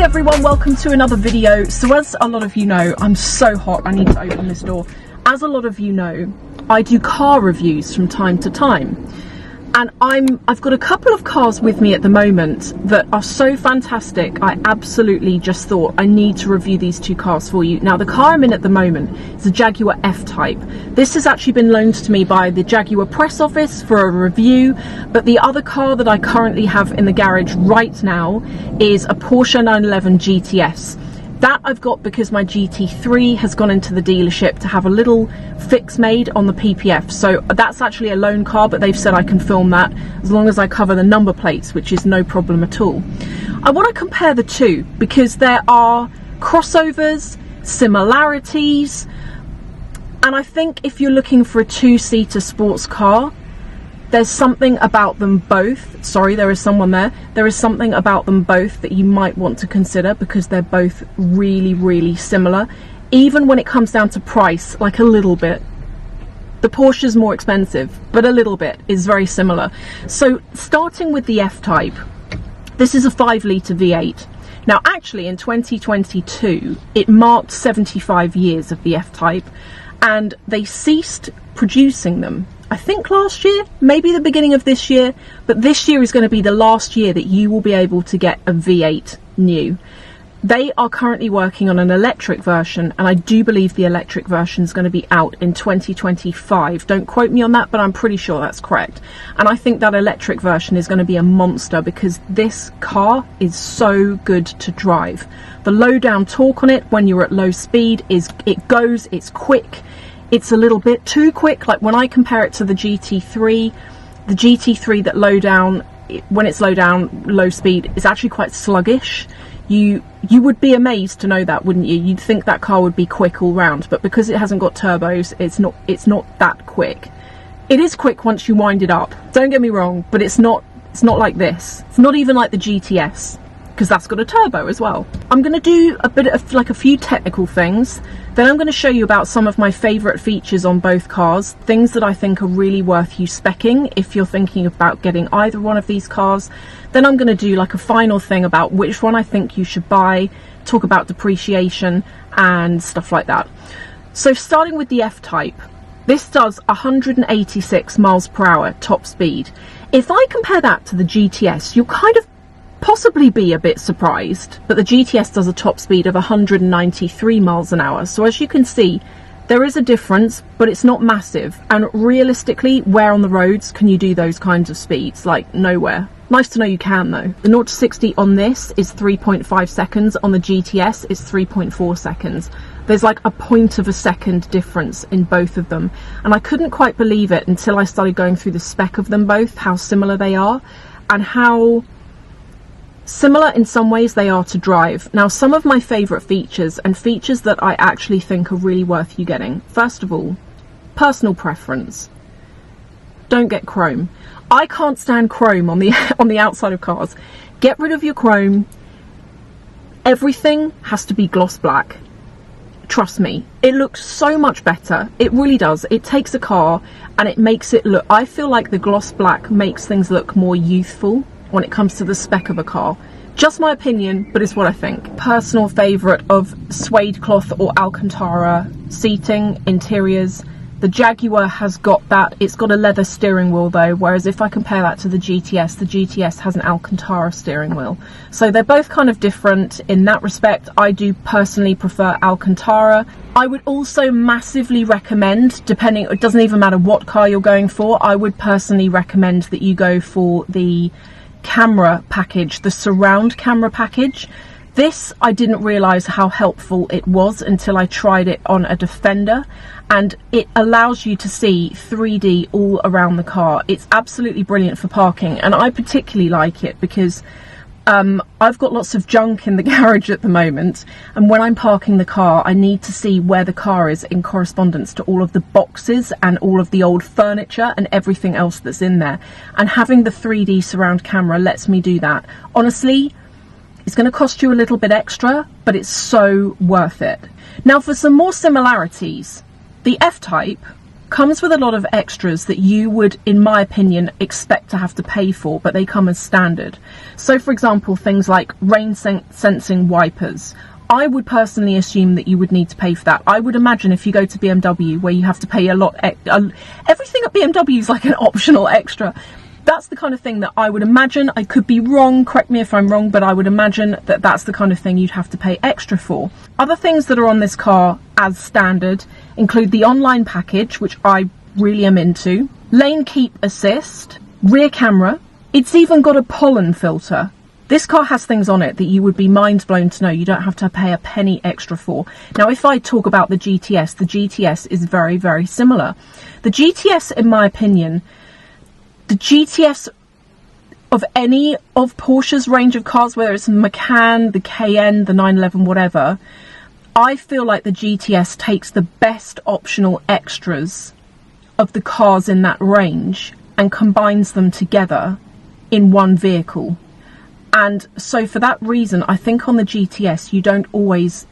everyone, welcome to another video. So as a lot of you know, I'm so hot, I need to open this door. As a lot of you know, I do car reviews from time to time. And I've got a couple of cars with me at the moment that are so fantastic. I absolutely just thought I need to review these two cars for you. Now, the car I'm in at the moment is a Jaguar F-Type. This has actually been loaned to me by the JLR Press Office for a review, but the other car that I currently have in the garage right now is a Porsche 911 GTS. That I've got because my GT3 has gone into the dealership to have a little fix made on the PPF. So that's actually a loan car, but they've said I can film that as long as I cover the number plates, which is no problem at all. I want to compare the two because there are crossovers, similarities, and I think if you're looking for a two-seater sports car, there's something about them both. Sorry, there is someone there. There is something about them both that you might want to consider because they're both really, really similar. Even when it comes down to price, like a little bit. The Porsche is more expensive, but a little bit is very similar. So starting with the F-Type, this is a 5-litre V8. Now actually in 2022, it marked 75 years of the F-Type and they ceased producing them. I think last year, maybe the beginning of this year, but this year is going to be the last year that you will be able to get a V8 new. They are currently working on an electric version, and I do believe the electric version is going to be out in 2025. Don't quote me on that, but I'm pretty sure that's correct. And I think that electric version is going to be a monster because this car is so good to drive. The low down torque on it when you're at low speed is, it's quick. It's a little bit too quick. Like when I compare it to the GT3 that when it's low speed, is actually quite sluggish. You would be amazed to know that, wouldn't you? You'd think that car would be quick all round, but because it hasn't got turbos, it's not that quick. It is quick once you wind it up. Don't get me wrong, but it's not like this. It's not even like the GTS, because that's got a turbo as well. I'm going to do a bit of like a few technical things. Then I'm going to show you about some of my favourite features on both cars, things that I think are really worth you speccing if you're thinking about getting either one of these cars. Then I'm going to do like a final thing about which one I think you should buy, talk about depreciation and stuff like that. So starting with the F-Type, this does 186 miles per hour top speed. If I compare that to the GTS, you'll kind of possibly be a bit surprised, but the GTS does a top speed of 193 miles an hour. So as you can see, there is a difference, but it's not massive. And realistically, where on the roads can you do those kinds of speeds? Like nowhere. Nice to know you can though. The 0 to 60 on this is 3.5 seconds. On the GTS, it's 3.4 seconds. There's like a point of a second difference in both of them. And I couldn't quite believe it until I started going through the spec of them both, how similar they are and how similar in some ways they are to drive. Now, some of my favourite features and features that I actually think are really worth you getting. First of all, personal preference. Don't get chrome. I can't stand chrome on the outside of cars. Get rid of your chrome. Everything has to be gloss black. Trust me, it looks so much better. It really does. It takes a car and it makes it look, I feel like the gloss black makes things look more youthful when it comes to the spec of a car. Just my opinion, but it's what I think. Personal favourite of suede cloth or Alcantara seating, interiors. The Jaguar has got that. It's got a leather steering wheel though, whereas if I compare that to the GTS has an Alcantara steering wheel. So they're both kind of different in that respect. I do personally prefer Alcantara. I would also massively recommend, it doesn't even matter what car you're going for, I would personally recommend that you go for the camera package, the surround camera package. This, I didn't realise how helpful it was until I tried it on a Defender, and it allows you to see 3D all around the car. It's absolutely brilliant for parking, and I particularly like it because I've got lots of junk in the garage at the moment, and when I'm parking the car I need to see where the car is in correspondence to all of the boxes and all of the old furniture and everything else that's in there, and having the 3D surround camera lets me do that. Honestly, it's going to cost you a little bit extra, but it's so worth it. Now for some more similarities, the F-Type comes with a lot of extras that you would, in my opinion, expect to have to pay for, but they come as standard. So for example, things like rain sensing wipers. I would personally assume that you would need to pay for that. I would imagine if you go to BMW, where you have to pay a lot, everything at BMW is like an optional extra. That's the kind of thing that I would imagine. I could be wrong, correct me if I'm wrong, but I would imagine that that's the kind of thing you'd have to pay extra for. Other things that are on this car as standard include the online package, which I really am into, lane keep assist, rear camera. It's even got a pollen filter. This car has things on it that you would be mind blown to know you don't have to pay a penny extra for. Now, if I talk about the GTS is very, very similar. The GTS, in my opinion, the GTS of any of Porsche's range of cars, whether it's the Macan, the Cayenne, the 911, whatever, I feel like the GTS takes the best optional extras of the cars in that range and combines them together in one vehicle. And so for that reason, I think on the GTS, you don't always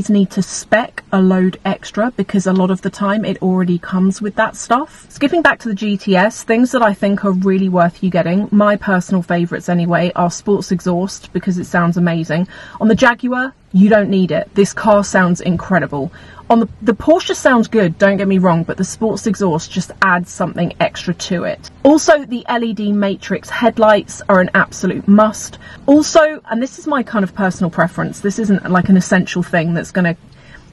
need to spec a load extra, because a lot of the time it already comes with that stuff. Skipping back to the GTS, things that I think are really worth you getting, my personal favourites anyway, are sports exhaust, because it sounds amazing. On the Jaguar, you don't need it. This car sounds incredible. On the Porsche sounds good, don't get me wrong, but the sports exhaust just adds something extra to it. Also, the LED matrix headlights are an absolute must. Also, and this is my kind of personal preference, this isn't like an essential thing that's going to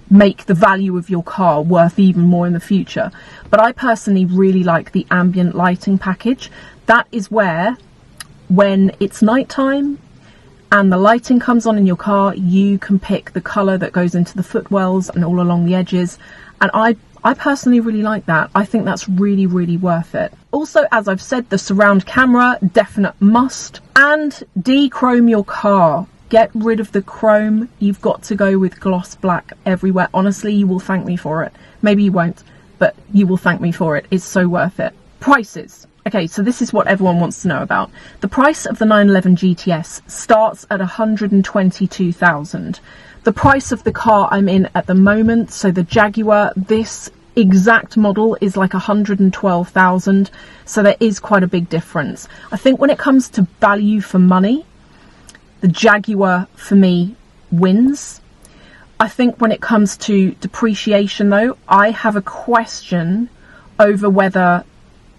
make the value of your car worth even more in the future, but I personally really like the ambient lighting package. That is where, when it's nighttime and the lighting comes on in your car, you can pick the colour that goes into the footwells and all along the edges, and I personally really like that. I think that's really, really worth it. Also, as I've said, the surround camera, definite must. And de-chrome your car. Get rid of the chrome. You've got to go with gloss black everywhere. Honestly, you will thank me for it. Maybe you won't, but you will thank me for it. It's so worth it. Prices. Okay, so this is what everyone wants to know about. The price of the 911 GTS starts at $122,000. The price of the car I'm in at the moment, so the Jaguar, this exact model is like $112,000, so there is quite a big difference. I think when it comes to value for money, the Jaguar for me wins. I think when it comes to depreciation though, I have a question over whether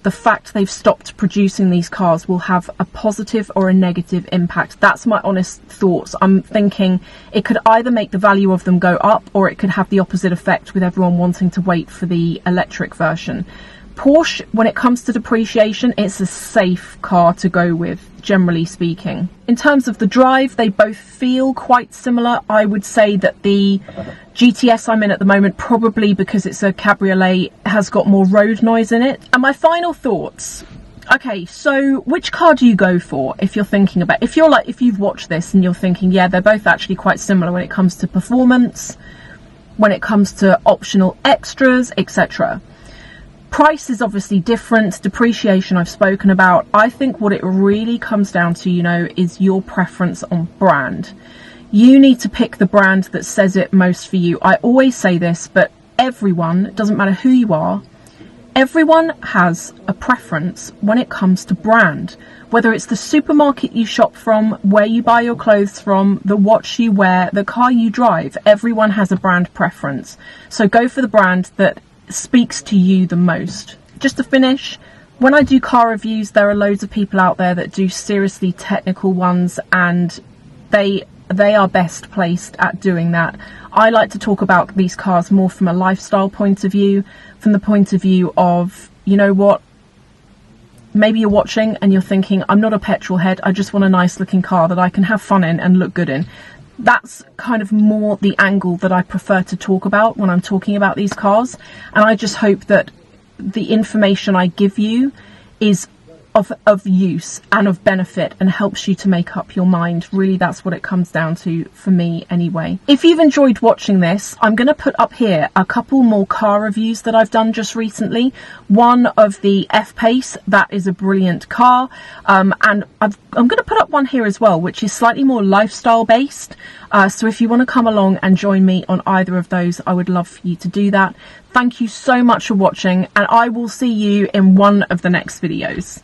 the fact they've stopped producing these cars will have a positive or a negative impact. That's my honest thoughts. I'm thinking it could either make the value of them go up, or it could have the opposite effect with everyone wanting to wait for the electric version. Porsche, when it comes to depreciation, it's a safe car to go with, generally speaking. In terms of the drive, they both feel quite similar. I would say that the GTS I'm in at the moment, probably because it's a cabriolet, has got more road noise in it. And my final thoughts. Okay, so which car do you go for if you're thinking about, if you've watched this and you're thinking, yeah, they're both actually quite similar when it comes to performance, when it comes to optional extras, etc. Price is obviously different. Depreciation I've spoken about. I think what it really comes down to, is your preference on brand. You need to pick the brand that says it most for you. I always say this, but everyone, doesn't matter who you are, everyone has a preference when it comes to brand. Whether it's the supermarket you shop from, where you buy your clothes from, the watch you wear, the car you drive, everyone has a brand preference. So go for the brand that speaks to you the most. Just to finish, when I do car reviews, there are loads of people out there that do seriously technical ones, and they are best placed at doing that. I like to talk about these cars more from a lifestyle point of view, from the point of view of, you know what, maybe you're watching and you're thinking, I'm not a petrol head, I just want a nice looking car that I can have fun in and look good in. That's kind of more the angle that I prefer to talk about when I'm talking about these cars. And I just hope that the information I give you is of use and of benefit, and helps you to make up your mind. Really, that's what it comes down to for me anyway. If you've enjoyed watching this, I'm going to put up here a couple more car reviews that I've done just recently. One of the F-Pace, that is a brilliant car, and I'm going to put up one here as well, which is slightly more lifestyle based. So if you want to come along and join me on either of those, I would love for you to do that. Thank you so much for watching, and I will see you in one of the next videos.